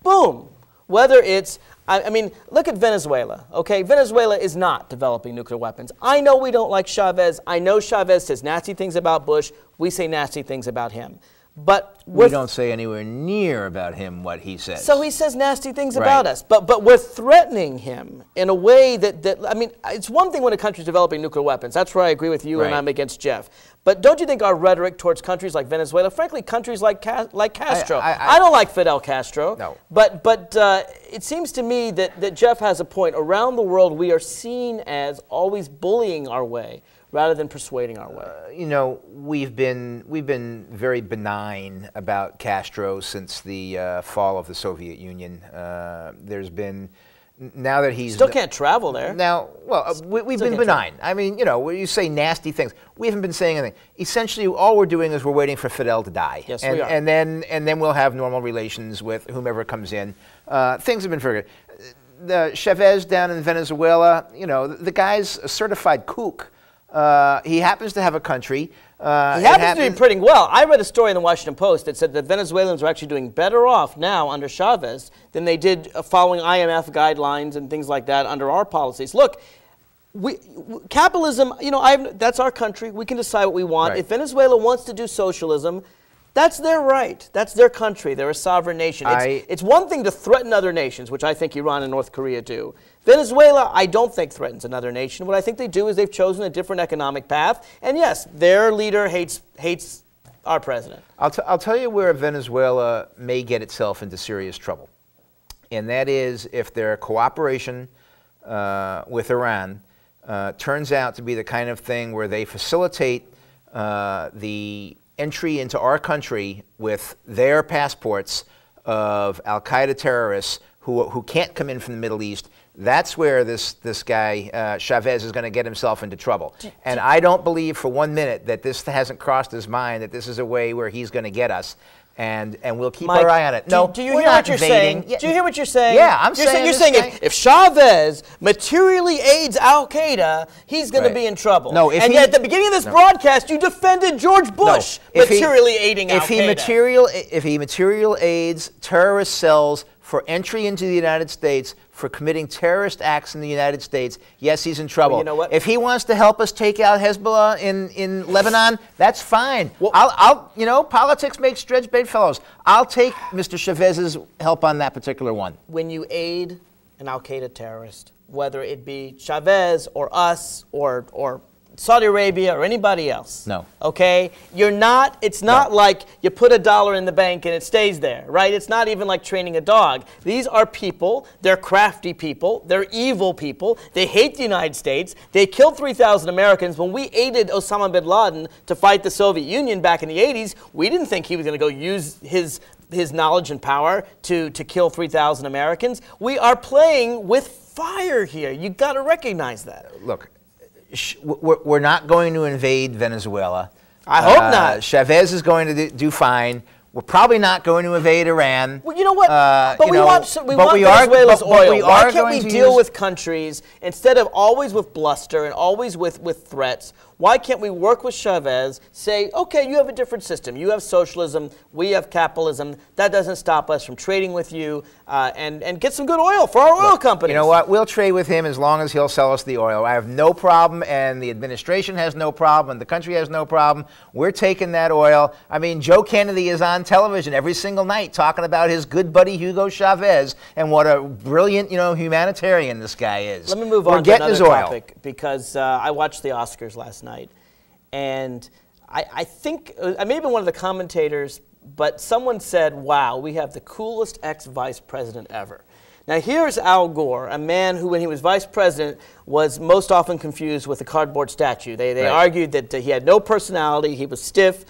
boom, whether it's, I mean, look at Venezuela, okay? Venezuela is not developing nuclear weapons. I know we don't like Chavez. I know Chavez says nasty things about Bush. We say nasty things about him. But we don't say anywhere near about him what he says. So he says nasty things about us, but we're threatening him in a way that I mean, it's one thing when a country's developing nuclear weapons. That's where I agree with you, and I'm against Jeff. But don't you think our rhetoric towards countries like Venezuela, frankly, countries like Castro, I don't like Fidel Castro. No. But it seems to me that Jeff has a point. Around the world, we are seen as always bullying our way rather than persuading our way. You know, we've been very benign about Castro since the fall of the Soviet Union. There's been, now that he's still can't travel there. Now, well, we've been benign. I mean, you know, when you say nasty things, we haven't been saying anything. Essentially, all we're doing is we're waiting for Fidel to die. Yes, we are. And then we'll have normal relations with whomever comes in. Things have been very good. The Chavez down in Venezuela, you know, the guy's a certified kook. He happens to have a country. He happens to be pretty well. I read a story in the Washington Post that said that Venezuelans are actually doing better off now under Chavez than they did following IMF guidelines and things like that under our policies. Look, capitalism, you know, that's our country. We can decide what we want. Right. If Venezuela wants to do socialism, that's their right. That's their country. They're a sovereign nation. It's one thing to threaten other nations, which I think Iran and North Korea do. Venezuela, I don't think threatens another nation. What I think they do is they've chosen a different economic path. And yes, their leader hates our president. I'll tell you where Venezuela may get itself into serious trouble. And that is if their cooperation with Iran turns out to be the kind of thing where they facilitate the entry into our country with their passports of al-Qaeda terrorists who can't come in from the Middle East. That's where this guy, Chavez, is going to get himself into trouble. And I don't believe for 1 minute that this hasn't crossed his mind that this is a way where he's going to get us. And we'll keep our eye on it. No, do you hear what you're saying? Do you hear what you're saying? Yeah, I'm saying. You're saying if Chavez materially aids Al Qaeda, he's going to be in trouble. No, and yet at the beginning of this broadcast, you defended George Bush materially aiding Al Qaeda. If he material aids terrorist cells for entry into the United States, for committing terrorist acts in the United States, yes, he's in trouble. Well, you know what? If he wants to help us take out Hezbollah in Lebanon, that's fine. Well, you know, politics makes dredge bedfellows. I'll take Mr. Chavez's help on that particular one. When you aid an Al Qaeda terrorist, whether it be Chavez or us or Saudi Arabia or anybody else. No. Okay? It's not like you put $1 in the bank and it stays there, right? It's not even like training a dog. These are people, they're crafty people, they're evil people, they hate the United States, they killed 3,000 Americans. When we aided Osama bin Laden to fight the Soviet Union back in the 80s, we didn't think he was going to go use his knowledge and power to kill 3,000 Americans. We are playing with fire here. You've got to recognize that. Look, we're not going to invade Venezuela. I hope not. Chavez is going to do fine. We're probably not going to invade Iran. Well, you know what? But we want Venezuela's oil. Why can't we deal with countries, instead of always with bluster and always with threats, Why can't we work with Chavez, say, okay, you have a different system. You have socialism, we have capitalism. That doesn't stop us from trading with you and get some good oil for our oil companies. You know what? We'll trade with him as long as he'll sell us the oil. I have no problem, and the administration has no problem, and the country has no problem. We're taking that oil. I mean, Joe Kennedy is on television every single night talking about his good buddy Hugo Chavez and what a brilliant, humanitarian this guy is. Let me move on to another topic, because I watched the Oscars last night, and I think, I may have been one of the commentators, but someone said, wow, we have the coolest ex-vice president ever. Now here's Al Gore, a man who, when he was vice president, was most often confused with a cardboard statue. They argued that he had no personality, he was stiff.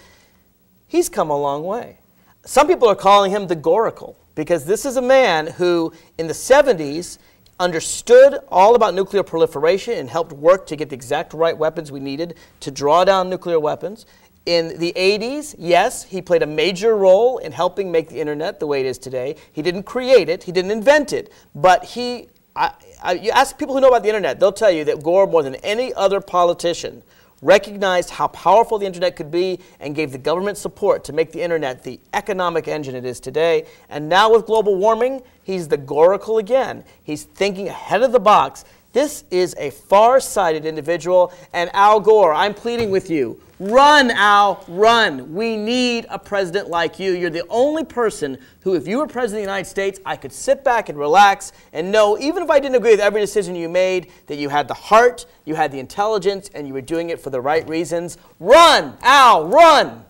He's come a long way. Some people are calling him the Goracle, because this is a man who, in the 70s, understood all about nuclear proliferation and helped work to get the exact right weapons we needed to draw down nuclear weapons. In the 80s, yes, he played a major role in helping make the internet the way it is today. He didn't create it, he didn't invent it, but you ask people who know about the internet, they'll tell you that Gore, more than any other politician, recognized how powerful the internet could be and gave the government support to make the internet the economic engine it is today. And now with global warming, he's the Goracle again. He's thinking ahead of the box. This is a far-sighted individual, and Al Gore, I'm pleading with you. Run, Al, run. We need a president like you. You're the only person who, if you were president of the United States, I could sit back and relax and know, even if I didn't agree with every decision you made, that you had the heart, you had the intelligence, and you were doing it for the right reasons. Run, Al, run.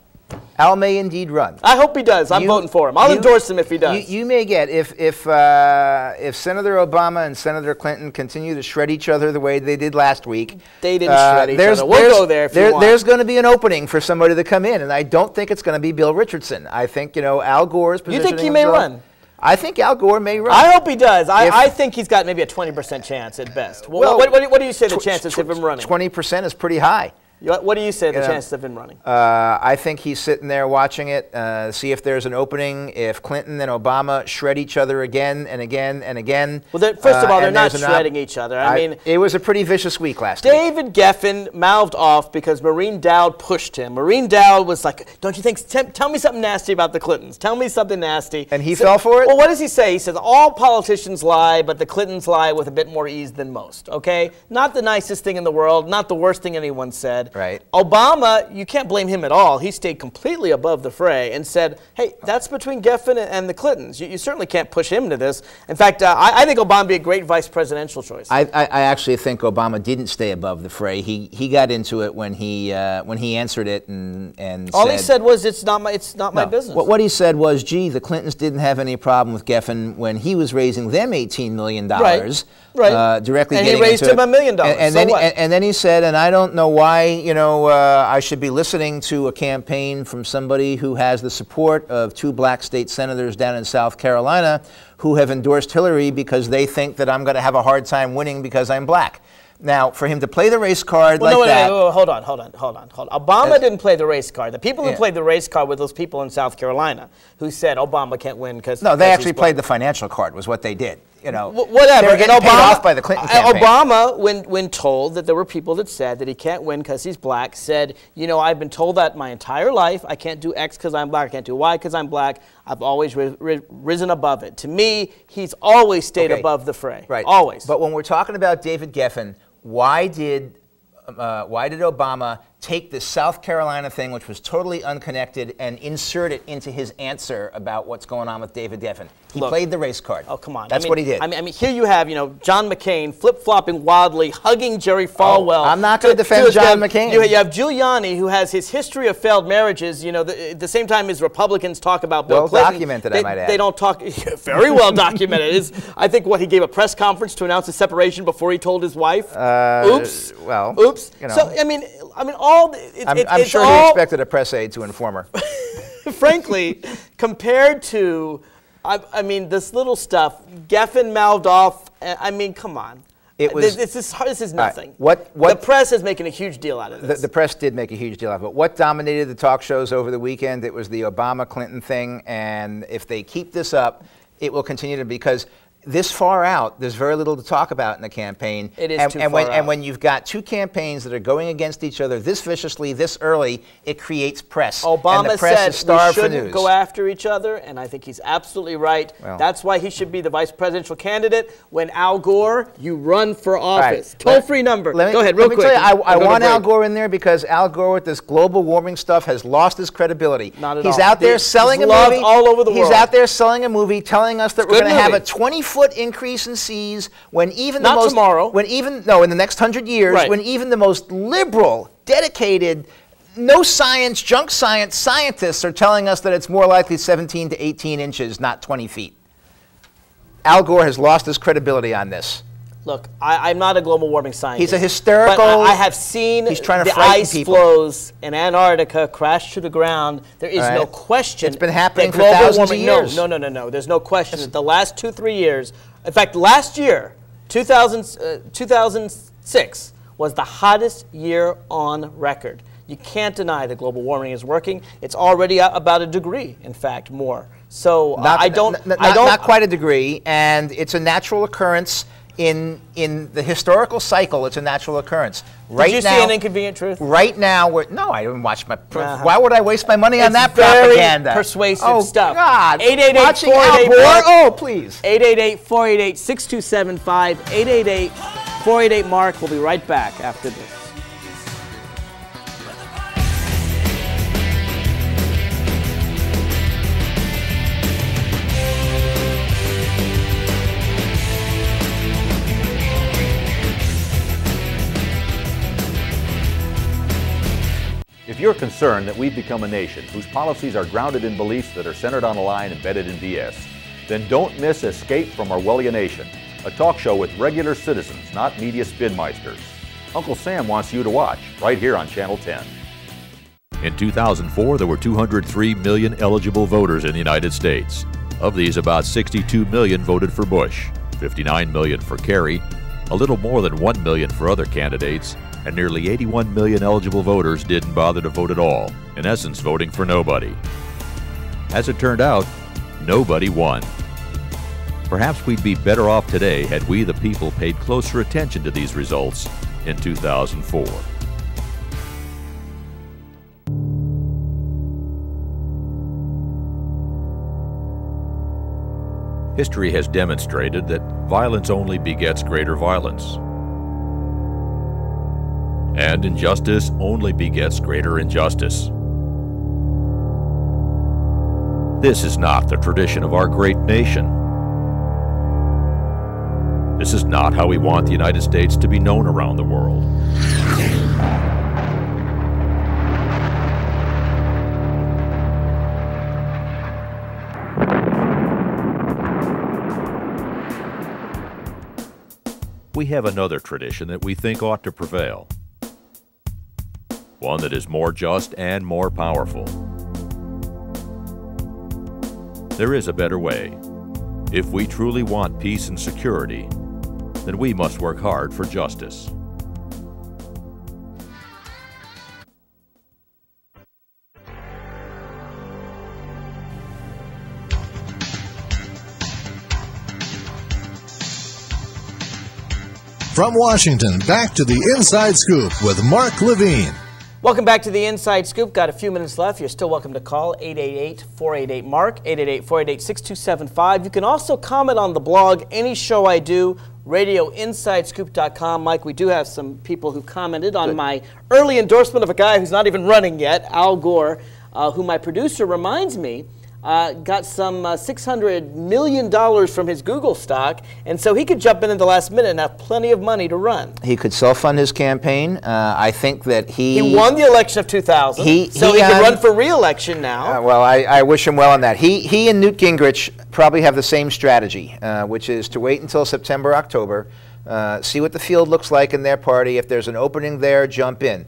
Al may indeed run. I hope he does. I'm voting for him. I'll endorse him if he does. You may get, if Senator Obama and Senator Clinton continue to shred each other the way they did last week. They didn't shred each other. We'll go there if you want. There's going to be an opening for somebody to come in, and I don't think it's going to be Bill Richardson. I think, Al Gore's positioning. You think he may run? I think Al Gore may run. I hope he does. I think he's got maybe a 20% chance at best. Well, what do you say the chances of him running? 20% is pretty high. What do you say the chances of him running? I think he's sitting there watching it, see if there's an opening, if Clinton and Obama shred each other again and again and again. Well, first of all, they're not shredding each other. I mean, it was a pretty vicious week last week. David Geffen mouthed off because Maureen Dowd pushed him. Maureen Dowd was like, don't you think, tell me something nasty about the Clintons. Tell me something nasty. And he fell for it? Well, what does he say? He says, all politicians lie, but the Clintons lie with a bit more ease than most, okay? Not the nicest thing in the world, not the worst thing anyone said. Right. Obama, you can't blame him at all. He stayed completely above the fray and said, hey, that's between Geffen and the Clintons. You certainly can't push him into this. In fact, I think Obama would be a great vice presidential choice. I actually think Obama didn't stay above the fray. He got into it when he answered it and all he said was, it's not my business. What he said was, gee, the Clintons didn't have any problem with Geffen when he was raising them $18 million. Right. Directly and getting he raised him $1 million. And then he said, and I don't know why, I should be listening to a campaign from somebody who has the support of 2 black state senators down in South Carolina who have endorsed Hillary because they think that I'm going to have a hard time winning because I'm black. Now, for him to play the race card that... Hold on. Obama didn't play the race card. The people who played the race card were those people in South Carolina who said Obama can't win because... No, they actually played the financial card was what they did. Whatever. They were getting paid off by the Clinton campaign. Obama, when told that there were people that said that he can't win because he's black, said, I've been told that my entire life. I can't do X because I'm black. I can't do Y because I'm black. I've always risen above it. To me, he's always stayed above the fray. Right. Always. But when we're talking about David Geffen, why did Obama take the South Carolina thing, which was totally unconnected, and insert it into his answer about what's going on with David Geffen? He played the race card. Oh, come on. That's what he did. I mean, here you have, John McCain flip-flopping wildly, hugging Jerry Falwell. I'm not going to defend John McCain. You have Giuliani, who has his history of failed marriages, the same time as Republicans talk about Bill Clinton. Well documented, I might add. They don't talk, very well documented. I think he gave a press conference to announce his separation before he told his wife. Oops. Well, oops. So, I'm sure he expected a press aide to inform her. Frankly, compared to, this little stuff, Geffen mouthed off. Come on. This is nothing. Right. The press is making a huge deal out of this. The press did make a huge deal out of it. What dominated the talk shows over the weekend? It was the Obama-Clinton thing, and if they keep this up, it will continue to, because this far out, there's very little to talk about in the campaign. It is and, too and far when, out. And when you've got two campaigns that are going against each other this viciously, this early, it creates press. and Obama the press said is starved we for shouldn't news. go after each other, and I think he's absolutely right. Well. That's why he should be the vice presidential candidate. When Al Gore, you run for office. Right. Toll-free number. Go ahead, real quick. Let me tell you, I We'll go to want Al break. Gore in there because Al Gore with this global warming stuff has lost his credibility. Not at He's all. out there He's selling a loved movie. all over the world. He's out there selling a movie, telling us that It's we're a good going to have a movie. 20-foot increase in seas when even Not the most tomorrow. when even no in the next 100 years Right. when even the most liberal, dedicated, no science, junk science scientists are telling us that it's more likely 17 to 18 inches, not 20 feet. Al Gore has lost his credibility on this. Look, I'm not a global warming scientist. He's a hysterical. But I have seen He's trying to the frighten ice people. flows in Antarctica crash to the ground. There is All right. no question. It's been happening that for global thousands of warming, years. No. There's no question that the last 2-3 years, in fact, last year, 2006 was the hottest year on record. You can't deny that global warming is working. It's already about a degree, in fact, more. So not quite a degree, and it's a natural occurrence in the historical cycle. It's a natural occurrence. Right Did you now, see An Inconvenient Truth? Right now, no, I didn't watch my. Why would I waste my money on that very propaganda? persuasive stuff. God, 888 watching Al 488 Gore? Mark. Oh, please. 888-488-6275. 888-488-MARK. We'll be right back after this. If you're concerned that we've become a nation whose policies are grounded in beliefs that are centered on a lie and embedded in BS, then don't miss Escape from Orwellia Nation, a talk show with regular citizens, not media spinmeisters. Uncle Sam wants you to watch, right here on Channel 10. In 2004, there were 203 million eligible voters in the United States. Of these, about 62 million voted for Bush, 59 million for Kerry, a little more than 1 million for other candidates, and nearly 81 million eligible voters didn't bother to vote at all, in essence voting for nobody. As it turned out, nobody won. Perhaps we'd be better off today had we, the people, paid closer attention to these results in 2004. History has demonstrated that violence only begets greater violence. And injustice only begets greater injustice. This is not the tradition of our great nation. This is not how we want the United States to be known around the world. We have another tradition that we think ought to prevail. One that is more just and more powerful. There is a better way. If we truly want peace and security, then we must work hard for justice. From Washington, back to the Inside Scoop with Mark Levine. Welcome back to the Inside Scoop. Got a few minutes left. You're still welcome to call 888-488-MARK, 888-488-6275. You can also comment on the blog, any show I do, radioinsidescoop.com. Mike, we do have some people who commented on my early endorsement of a guy who's not even running yet, Al Gore, who my producer reminds me got some $600 million from his Google stock, and so he could jump in at the last minute and have plenty of money to run. He could self-fund his campaign. I think that he won the election of 2000, so he can run for re-election now. Well, I wish him well on that. He and Newt Gingrich probably have the same strategy, which is to wait until September, October, see what the field looks like in their party. If there's an opening there, jump in.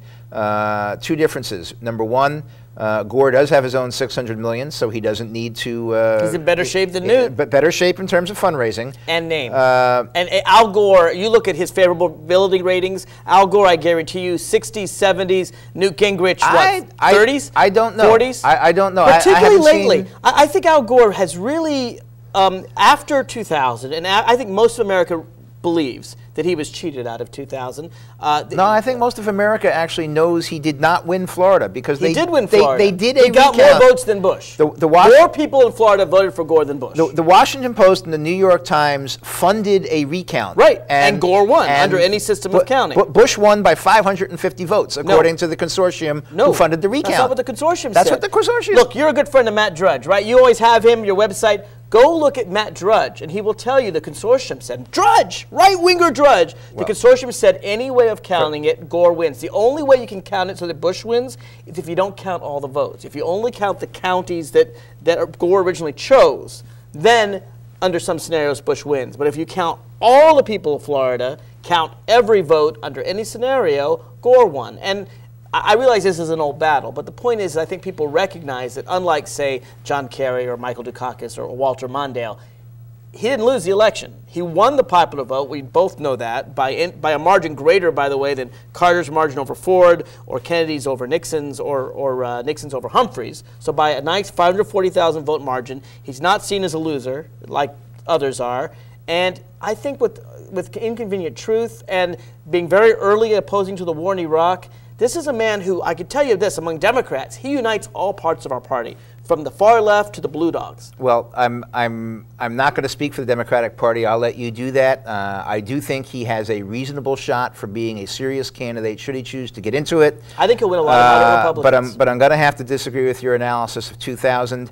Two differences. Number one, Gore does have his own $600 million, so he doesn't need to. He's in better shape than Newt. But better shape in terms of fundraising and name. And Al Gore, you look at his favorability ratings. Al Gore, I guarantee you, 60s, 70s. Newt Gingrich, what? 30s? I don't know. 40s? I don't know. Particularly lately, I think Al Gore has really after 2000, and I think most of America believes that he was cheated out of 2000. No, I think most of America actually knows he did not win Florida because he did win Florida. They did he got more votes than Bush. More people in Florida voted for Gore than Bush. The Washington Post and the New York Times funded a recount. Right, and Gore won under any system of counting. Bush won by 550 votes, according to the consortium who funded the recount. That's not what the consortium said. That's what the consortium. Look, you're a good friend of Matt Drudge, right? You always have him, your website. Go look at Matt Drudge, and he will tell you the consortium said, Drudge, right-winger Drudge. The consortium said any way of counting it, Gore wins. The only way you can count it so that Bush wins is if you don't count all the votes. If you only count the counties that Gore originally chose, then under some scenarios Bush wins. But if you count all the people of Florida, count every vote under any scenario, Gore won. And I realize this is an old battle, but the point is I think people recognize that unlike, say, John Kerry or Michael Dukakis or Walter Mondale, he didn't lose the election. He won the popular vote. We both know that by a margin greater, by the way, than Carter's margin over Ford or Kennedy's over Nixon's or Nixon's over Humphreys. So by a nice 540,000 vote margin, he's not seen as a loser like others are. And I think with Inconvenient Truth and being very early opposing to the war in Iraq, this is a man who, I can tell you this, among Democrats, he unites all parts of our party, from the far left to the Blue Dogs. Well, I'm not going to speak for the Democratic Party. I'll let you do that. I do think he has a reasonable shot for being a serious candidate should he choose to get into it. I think he'll win a lot of Republicans. But I'm going to have to disagree with your analysis of 2000.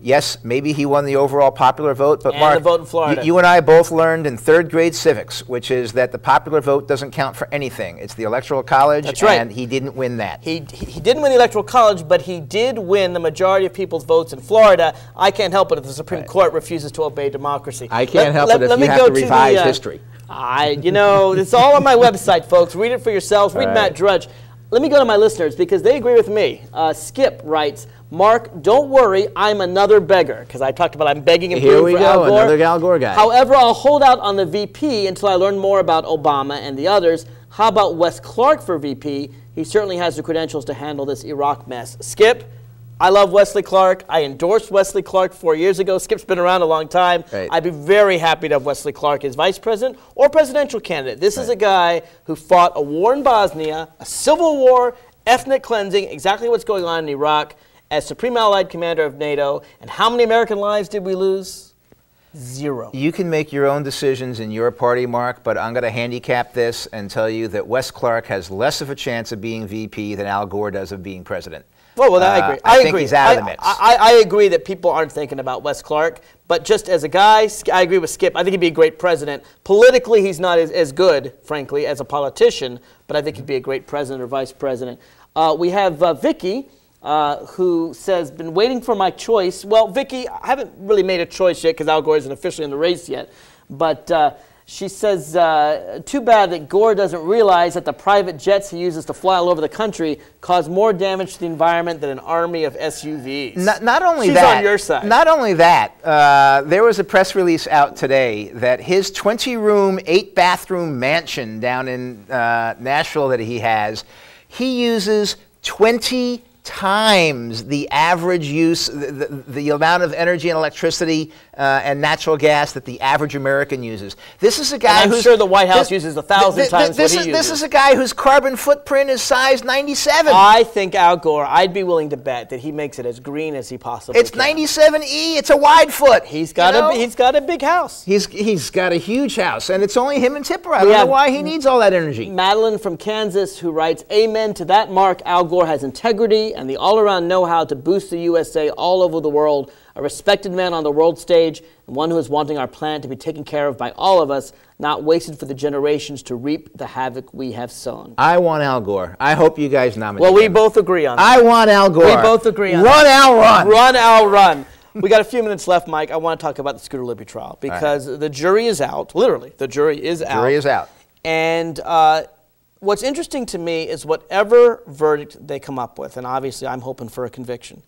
Yes, maybe he won the overall popular vote, but and Mark, the vote in Florida. You and I both learned in third grade civics, which is that the popular vote doesn't count for anything. It's the Electoral College, That's right. And he didn't win that. He didn't win the Electoral College, but he did win the majority of people's votes in Florida. I can't help it if the Supreme Court refuses to obey democracy. I can't help it if you have to revise history. It's all on my website, folks. Read it for yourselves. Read Matt Drudge. Let me go to my listeners because they agree with me. Skip writes, Mark, don't worry, I'm another beggar. Because I talked about I'm begging and Here praying we for Al go, Gore. another Al Gore guy. However, I'll hold out on the VP until I learn more about Obama and the others. How about Wes Clark for VP? He certainly has the credentials to handle this Iraq mess. Skip, I love Wesley Clark. I endorsed Wesley Clark 4 years ago. Skip's been around a long time. Right. I'd be very happy to have Wesley Clark as vice president or presidential candidate. This is a guy who fought a war in Bosnia, a civil war, ethnic cleansing, exactly what's going on in Iraq, as Supreme Allied Commander of NATO. And how many American lives did we lose? 0. You can make your own decisions in your party, Mark, but I'm going to handicap this and tell you that Wes Clark has less of a chance of being VP than Al Gore does of being president. Well, I agree. I think he's out of the mix. I agree that people aren't thinking about Wes Clark, but just as a guy, I agree with Skip. I think he'd be a great president. Politically, he's not as good, frankly, as a politician, but I think he'd be a great president or vice president. We have Vicky, who says, been waiting for my choice. Well, Vicky, I haven't really made a choice yet because Al Gore isn't officially in the race yet, but she says, too bad that Gore doesn't realize that the private jets he uses to fly all over the country cause more damage to the environment than an army of SUVs. Not only She's that, on your side. Not only that, there was a press release out today that his 20-room, 8-bathroom mansion down in Nashville that he has, he uses 20 times the average use, the amount of energy and electricity and natural gas that the average American uses. This is a guy I'm sure the White House uses 1,000 times what he uses. This is a guy whose carbon footprint is size 97. I think Al Gore, I'd be willing to bet that he makes it as green as he possibly It's can. 97E. It's a wide foot. He's got a big house. He's got a huge house, and it's only him and Tipper. I don't know why he needs all that energy. Madeline from Kansas, who writes, amen to that, Mark. Al Gore has integrity and the all-around know-how to boost the USA all over the world. A respected man on the world stage, and one who is wanting our planet to be taken care of by all of us, not wasted for the generations to reap the havoc we have sown. I want Al Gore. I hope you guys nominate him. Well, we both agree on that. I want Al Gore. We both agree on Run, that. Al, run. Run, Al, run. We got a few minutes left, Mike. I want to talk about the Scooter Libby trial because the jury is out. Literally, the jury is out. The jury is out. And what's interesting to me is whatever verdict they come up with, and obviously I'm hoping for a conviction,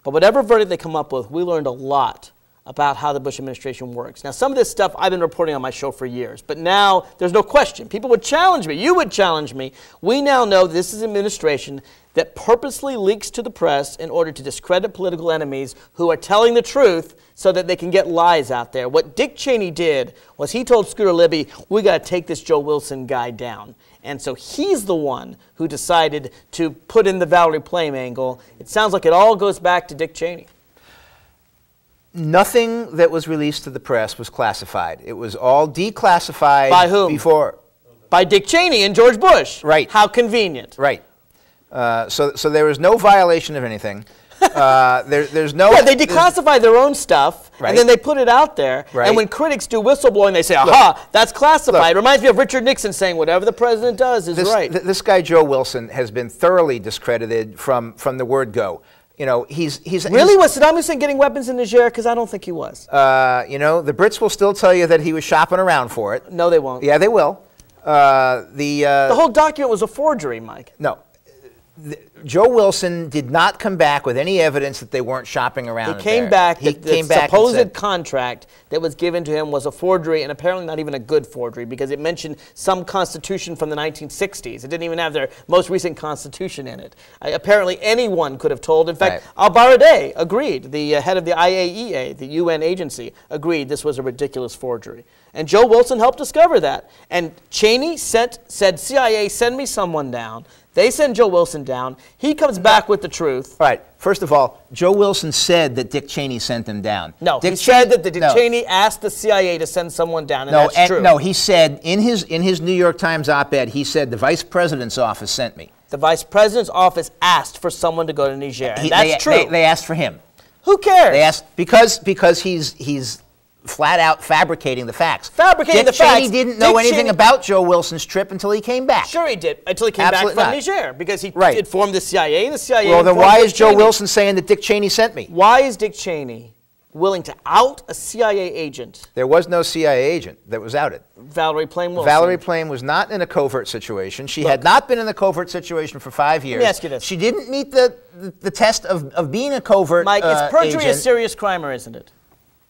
but whatever verdict they come up with, we learned a lot about how the Bush administration works. Now, some of this stuff I've been reporting on my show for years, but now there's no question. People would challenge me. You would challenge me. We now know this is an administration that purposely leaks to the press in order to discredit political enemies who are telling the truth so that they can get lies out there. What Dick Cheney did was he told Scooter Libby, we got to take this Joe Wilson guy down. And so he's the one who decided to put in the Valerie Plame angle. It sounds like it all goes back to Dick Cheney. Nothing that was released to the press was classified. It was all declassified. By whom? Before. By Dick Cheney and George Bush. Right. How convenient. Right. So there was no violation of anything. There's no. Yeah, they declassify their own stuff, right. And then they put it out there. Right. And when critics do whistleblowing, they say, aha, that's classified. It reminds me of Richard Nixon saying, whatever the president does is right. This guy, Joe Wilson, has been thoroughly discredited from the word go. You know, was Saddam Hussein getting weapons in Niger? Because I don't think he was. You know, the Brits will still tell you that he was shopping around for it. No, they won't. Yeah, they will. The whole document was a forgery, Mike. No. Joe Wilson did not come back with any evidence that they weren't shopping around. He came back that the supposed contract that was given to him was a forgery, and apparently not even a good forgery, because it mentioned some constitution from the 1960s. It didn't even have their most recent constitution in it. Apparently anyone could have told. In fact, Al-Baradei agreed. The head of the IAEA, the UN agency, agreed this was a ridiculous forgery. And Joe Wilson helped discover that. And Cheney said, CIA, send me someone down. They send Joe Wilson down. He comes back with the truth. All right. First of all, Joe Wilson said that Dick Cheney sent him down. No, he said that Dick Cheney asked the CIA to send someone down, and that's true. No, he said in his New York Times op-ed, he said the vice president's office sent me. The vice president's office asked for someone to go to Niger, and that's true. They asked for him. Who cares? They asked because he's flat out fabricating the facts. Fabricating the facts. Dick Cheney didn't know anything about Joe Wilson's trip until he came back. Sure he did, until he came back from Niger, because he informed the CIA. The CIA. Well, then why is Joe Wilson saying that Dick Cheney sent me? Why is Dick Cheney willing to out a CIA agent? There was no CIA agent that was outed. Valerie Plame Wilson. Valerie Plame was not in a covert situation. She had not been in a covert situation for 5 years. Let me ask you this. She didn't meet the test of being a covert Mike, is perjury agent. a serious crime or isn't it?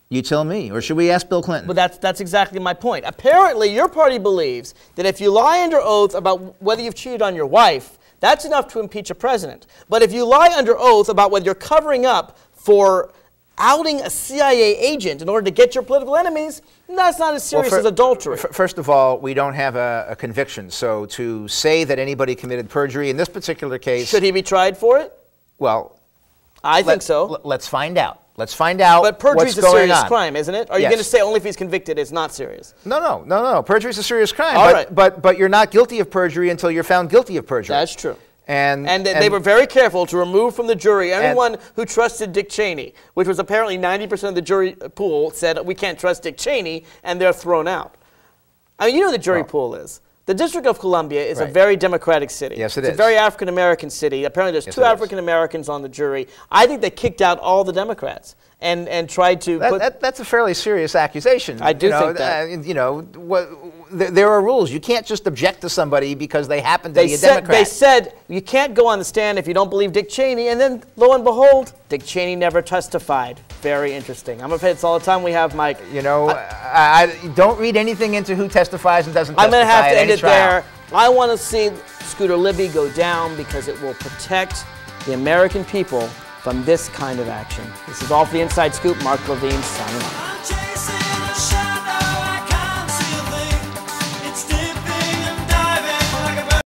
You tell me, or should we ask Bill Clinton? Well, that's exactly my point. Apparently, your party believes that if you lie under oath about whether you've cheated on your wife, that's enough to impeach a president. But if you lie under oath about whether you're covering up for outing a CIA agent in order to get your political enemies, that's not as serious as adultery. First of all, we don't have a conviction. So to say that anybody committed perjury in this particular case... Should he be tried for it? Well... I think so. Let's find out. Let's find out what's going on. But perjury is a serious crime, isn't it? Are you going to say only if he's convicted it's not serious? No. Perjury is a serious crime. All right. But you're not guilty of perjury until you're found guilty of perjury. That's true. And they were very careful to remove from the jury anyone who trusted Dick Cheney, which was apparently 90% of the jury pool said we can't trust Dick Cheney, and they're thrown out. I mean, you know what the jury pool is. The District of Columbia is a very democratic city. Yes, it is. It's a very African-American city. Apparently there's 2 African-Americans on the jury. I think they kicked out all the Democrats and tried to put... That's a fairly serious accusation. I do think that. There are rules. You can't just object to somebody because they happen to be a Democrat. They said you can't go on the stand if you don't believe Dick Cheney, and then, lo and behold, Dick Cheney never testified. Very interesting. I'm afraid it's all the time we have, Mike. You know, I don't read anything into who testifies and doesn't testify. I'm going to have to end it trial. there. I want to see Scooter Libby go down because it will protect the American people from this kind of action. This is all for the Inside Scoop. Mark Levine signing off.